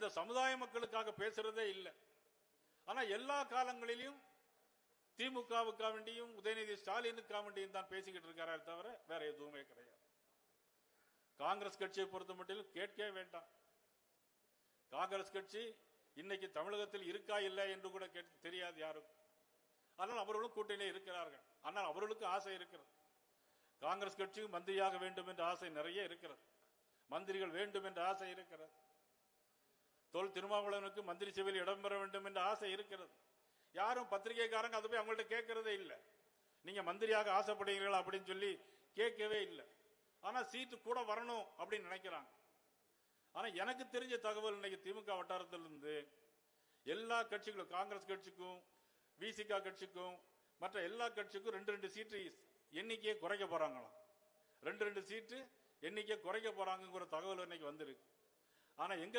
இந்த சமுதாய மக்களுக்காக பேசுறதே இல்லை. ஆனா எல்லா காலங்களிலும் திமுகவுக்காக வேண்டியும் உதயநிதி ஸ்டாலினுக்காக வேண்டியும் தான் பேசிக்கிட்டு இருக்காரே தவிர வேற எதுவுமே கிடையாது. காங்கிரஸ் கட்சியை பொறுத்த மட்டும் கேட்கவே வேண்டாம். காங்கிரஸ் கட்சி இன்னைக்கு தமிழகத்தில் இருக்கா இல்லை என்று கூட தெரியாது யாருக்கும். ஆனால் அவர்களும் கூட்டணியில் இருக்கிறார்கள். ஆனால் அவர்களுக்கு ஆசை இருக்கிறது. காங்கிரஸ் கட்சிக்கு மந்திரியாக வேண்டும் என்ற ஆசை நிறைய இருக்கிறது. மந்திரிகள் வேண்டும் என்ற ஆசை இருக்கிறது. தொல் திருமாவளவனுக்கு மந்திரி சபையில் இடம்பெற வேண்டும் என்ற ஆசை இருக்கிறது. யாரும் பத்திரிகைக்காரங்க அதை போய் அவங்கள்ட்ட கேட்கறதே இல்லை. நீங்க மந்திரியாக ஆசைப்படுகிறீர்கள் அப்படின்னு சொல்லி கேட்கவே இல்லை. ஆனா சீட்டு கூட வரணும் அப்படின்னு நினைக்கிறாங்க. ஆனா எனக்கு தெரிஞ்ச தகவல் இன்னைக்கு திமுக வட்டாரத்திலிருந்து எல்லா கட்சிகளும் காங்கிரஸ் கட்சிக்கும் விசிக கட்சிக்கும் மற்ற எல்லா கட்சிக்கும் 2 சீட்டு எண்ணிக்கையை குறைக்க போறாங்களாம். 2 சீட்டு எண்ணிக்கை குறைக்க போறாங்கிற தகவல் இன்னைக்கு வந்திருக்கு. ஆனா எங்க